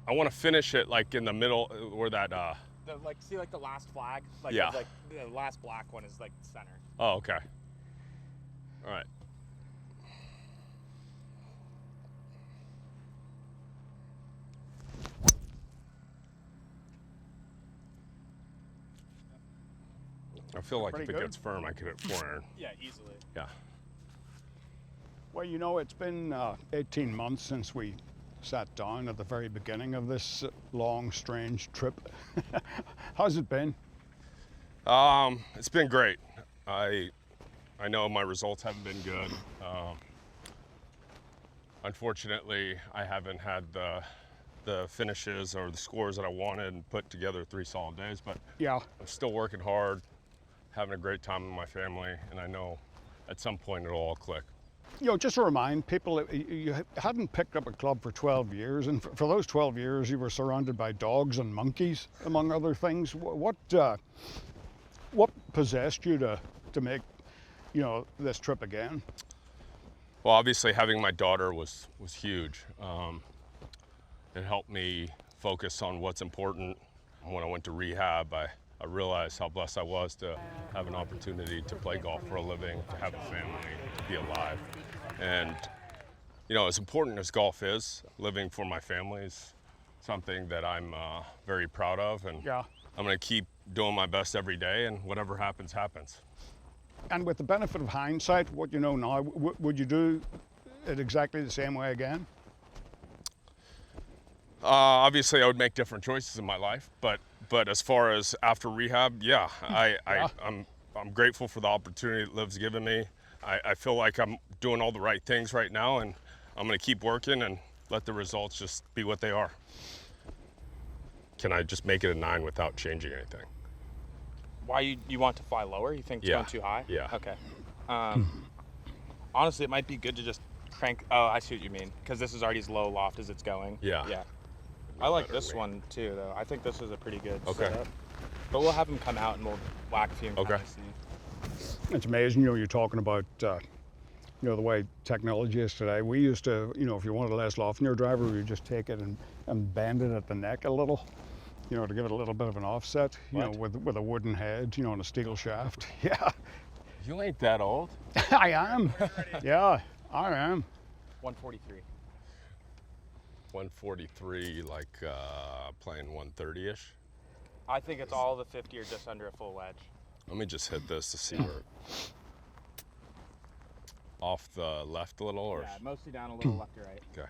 I want to finish it like in the middle where that. See like the last flag. Yeah. Like the last black one is like center. Oh, okay. All right. I feel like if it gets firm, I could hit 4-iron. Yeah, easily. Yeah. Well, you know, it's been 18 months since we sat down at the very beginning of this long, strange trip. How's it been? It's been great. I know my results haven't been good. Unfortunately, I haven't had the finishes or the scores that I wanted and put together 3 solid days, but Yeah. I'm still working hard, having a great time with my family, and I know at some point it'll all click. You know, just to remind people, you hadn't picked up a club for 12 years, and for those 12 years, you were surrounded by dogs and monkeys, among other things. What possessed you to make, you know, this trip again? Well, obviously having my daughter was huge. It helped me focus on what's important. When I went to rehab, I realized how blessed I was to have an opportunity to play golf for a living, to have a family, to be alive. And, you know, as important as golf is, living for my family is something that I'm very proud of. And Yeah. I'm going to keep doing my best every day, and whatever happens, happens. And with the benefit of hindsight, what you know now, would you do it exactly the same way again? Obviously, I would make different choices in my life, but as far as after rehab, yeah, I'm grateful for the opportunity that LIV's given me. I feel like I'm doing all the right things right now, and I'm going to keep working and let the results just be what they are. Can I just make it a 9 without changing anything? Why you want to fly lower? You think it's going too high? Yeah. Okay. Honestly, it might be good to just crank. Oh, I see what you mean. Because this is already as low loft as it's going. Yeah. Yeah. I like this one too, though. I think this is a pretty good Okay. setup. But we'll have him come out and we'll whack a few and Okay. kind of see. It's amazing, you know, you're talking about, you know, the way technology is today. We used to, you know, if you wanted less loft in your driver, we would just take it and bend it at the neck a little, you know, to give it a little bit of an offset, you know, with a wooden head, you know, and a steel shaft. Yeah. You ain't that old. I am. Yeah, I am. 143. 143, like playing 130-ish. I think it's all the 50 or just under a full wedge. Let me just hit this to see where. Off the left a little, or? Yeah, mostly down a little left to right. Okay.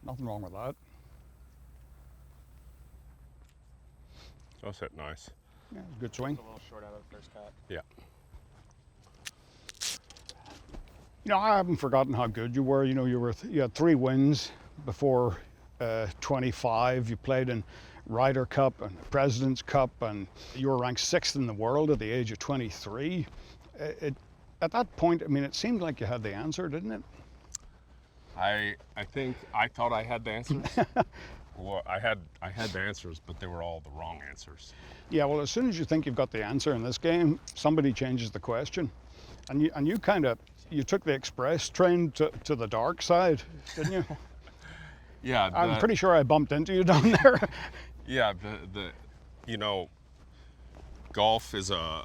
Nothing wrong with that. That's hit nice. Yeah, good swing. It's a little short out of the first cut. Yeah. You know, I haven't forgotten how good you were. You know, you had 3 wins before 25. You played in Ryder Cup and President's Cup, and you were ranked 6th in the world at the age of 23. At that point, I mean, it seemed like you had the answer, didn't it? I think I thought I had the answers. Well, I had the answers, but they were all the wrong answers. Yeah, well, as soon as you think you've got the answer in this game, somebody changes the question, and you kind of took the express train to the dark side, didn't you? Yeah. I'm pretty sure I bumped into you down there. Yeah, you know, golf is a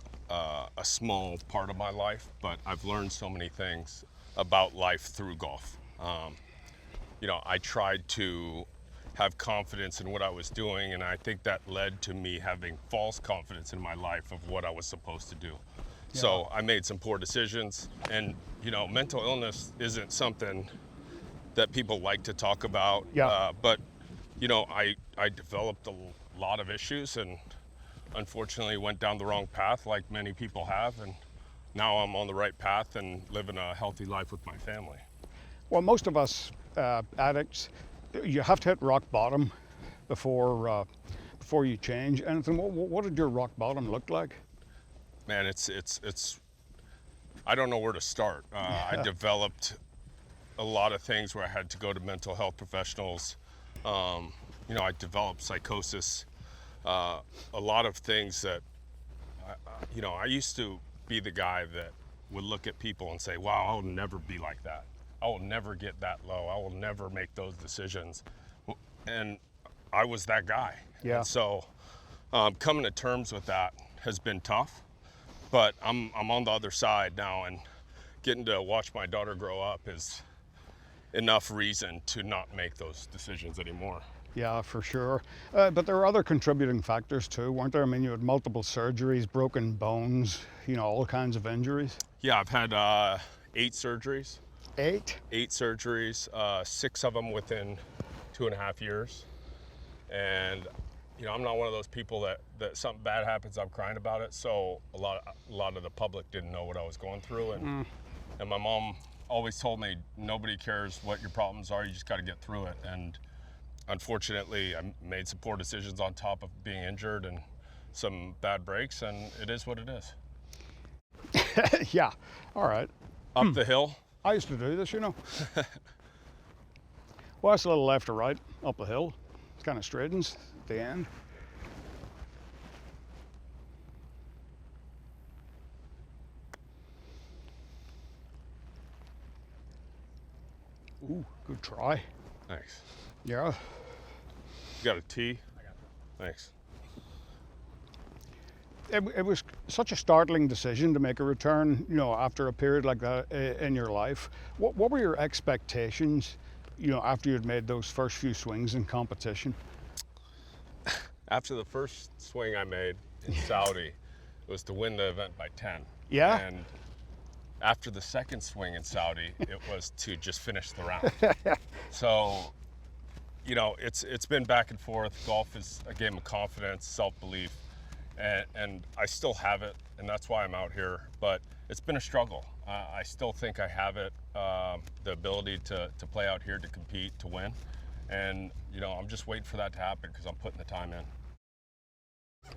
small part of my life, but I've learned so many things about life through golf. You know, I tried to have confidence in what I was doing, and I think that led to me having false confidence in my life of what I was supposed to do. Yeah. So I made some poor decisions, and you know, mental illness isn't something that people like to talk about. Yeah. But you know, I developed a lot of issues, and unfortunately went down the wrong path, like many people have, and now I'm on the right path and living a healthy life with my family. Well, most of us addicts, you have to hit rock bottom before you change anything. What did your rock bottom look like? Man, it's I don't know where to start. I developed a lot of things where I had to go to mental health professionals. You know, I developed psychosis, a lot of things that, you know, I used to be the guy that would look at people and say, wow, I'll never be like that. I will never get that low. I will never make those decisions. And I was that guy. Yeah. And so coming to terms with that has been tough, but I'm on the other side now, and getting to watch my daughter grow up is enough reason to not make those decisions anymore. Yeah, for sure. But there are other contributing factors too, weren't there? I mean, you had multiple surgeries, broken bones, all kinds of injuries. Yeah, I've had 8 surgeries. 8? 8 surgeries, 6 of them within 2.5 years. And I'm not one of those people that something bad happens, I'm crying about it. So a lot of the public didn't know what I was going through, and my mom always told me, nobody cares what your problems are, you just got to get through it. And unfortunately, I made some poor decisions on top of being injured and some bad breaks, and it is what it is. Yeah, all right. Up the hill. I used to do this, Well, it's a little left or right, up the hill. It kind of straightens at the end. Ooh, good try. Thanks. Yeah. You got a tee? I got that. Thanks. It was such a startling decision to make a return, after a period like that in your life. What were your expectations, after you'd made those first few swings in competition? After the first swing I made in Saudi, it was to win the event by 10. Yeah? And after the second swing in Saudi, it was to just finish the round. So, it's been back and forth. Golf is a game of confidence, self-belief, and I still have it, and that's why I'm out here. But it's been a struggle. I still think I have it, the ability to play out here, to compete, to win. And, I'm just waiting for that to happen because I'm putting the time in.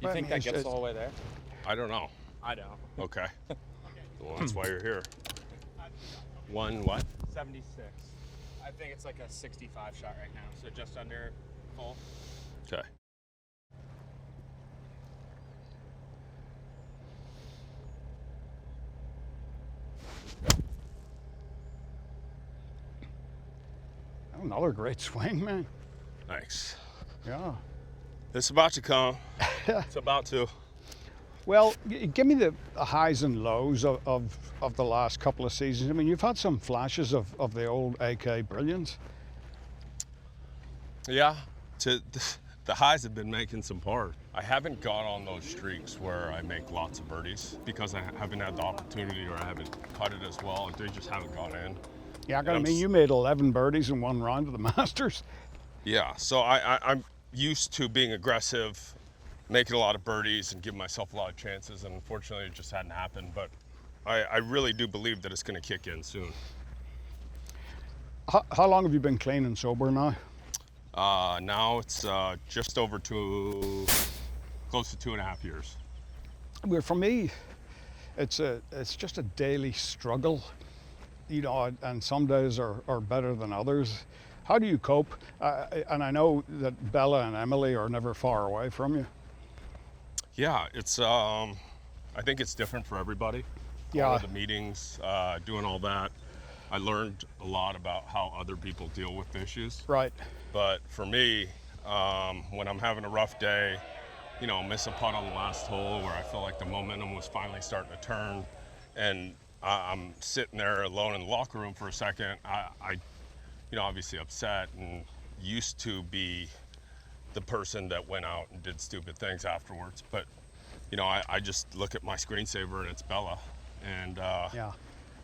You think that gets all the way there? I don't know. I don't. Okay. Well, that's why you're here. One what? 76. I think it's like a 65 shot right now, so just under full. Okay. Another great swing, man. Thanks. Yeah. It's about to come. It's about to. Well, give me the highs and lows of the last couple of seasons. I mean, you've had some flashes of the old AK brilliance. Yeah. The highs have been making some par. I haven't got on those streaks where I make lots of birdies because I haven't had the opportunity, or I haven't cut it as well. They just haven't gone in. Yeah, I mean, you made 11 birdies in one round of the Masters. Yeah, so I'm used to being aggressive, making a lot of birdies and giving myself a lot of chances, and unfortunately it just hadn't happened. But I really do believe that it's going to kick in soon. How long have you been clean and sober now? Now it's just over close to 2.5 years. Well, for me, it's just a daily struggle, and some days are better than others. How do you cope? And I know that Bella and Emily are never far away from you. Yeah, it's I think it's different for everybody. Yeah. All of the meetings, doing all that, I learned a lot about how other people deal with issues. Right. But for me, when I'm having a rough day, miss a putt on the last hole where I feel like the momentum was finally starting to turn, and I'm sitting there alone in the locker room for a second, I obviously upset and used to be the person that went out and did stupid things afterwards. But, I just look at my screensaver and it's Bella. And, Yeah.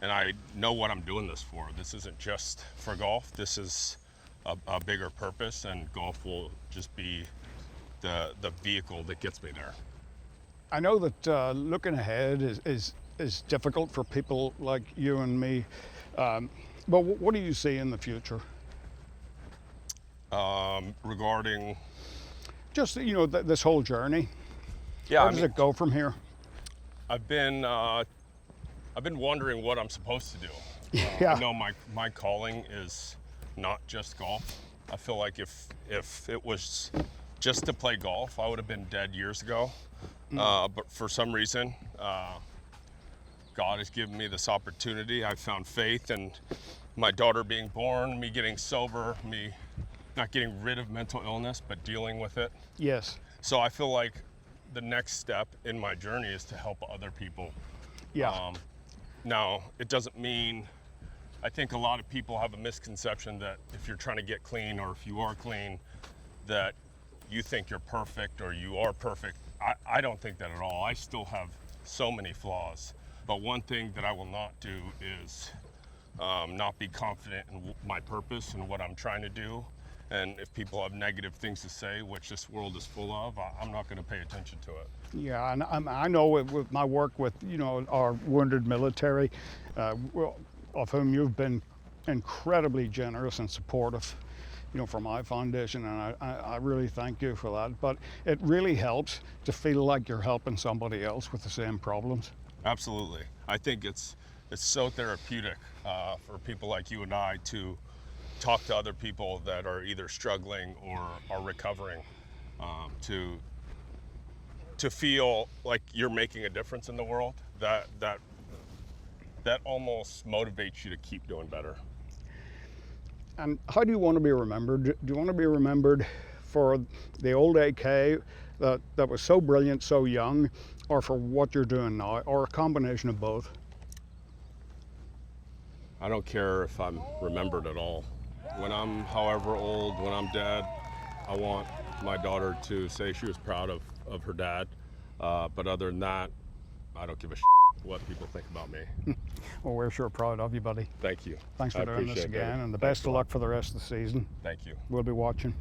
and I know what I'm doing this for. This isn't just for golf. This is a bigger purpose, and golf will just be the vehicle that gets me there. I know that looking ahead is difficult for people like you and me. But what do you see in the future? Regarding, Just this whole journey. yeah, Where does it go from here? I've been wondering what I'm supposed to do. Yeah. I know my calling is not just golf. I feel like if it was just to play golf, I would have been dead years ago. But for some reason, God has given me this opportunity. I've found faith in my daughter being born, me getting sober, me not getting rid of mental illness, but dealing with it. Yes. So I feel like the next step in my journey is to help other people. Yeah. Now, it doesn't mean, I think a lot of people have a misconception that if you're trying to get clean, or if you are clean, that you think you're perfect or you are perfect. I don't think that at all. I still have so many flaws. But one thing that I will not do is not be confident in my purpose and what I'm trying to do. And if people have negative things to say, which this world is full of, I'm not going to pay attention to it. Yeah, and I know with my work with, you know, our wounded military, of whom you've been incredibly generous and supportive, you know, for my foundation, and I really thank you for that. But it really helps to feel like you're helping somebody else with the same problems. Absolutely. I think it's so therapeutic for people like you and I to talk to other people that are either struggling or are recovering, to feel like you're making a difference in the world. That almost motivates you to keep doing better. And how do you want to be remembered? Do you want to be remembered for the old AK that was so brilliant, so young, or for what you're doing now, or a combination of both? I don't care if I'm remembered at all. When I'm however old, when I'm dead, I want my daughter to say she was proud of her dad. But other than that, I don't give a what people think about me. Well, we're sure proud of you, buddy. Thank you. Thanks for I doing this appreciate it, again, baby. and the Thanks best a of lot. luck for the rest of the season. Thank you. We'll be watching.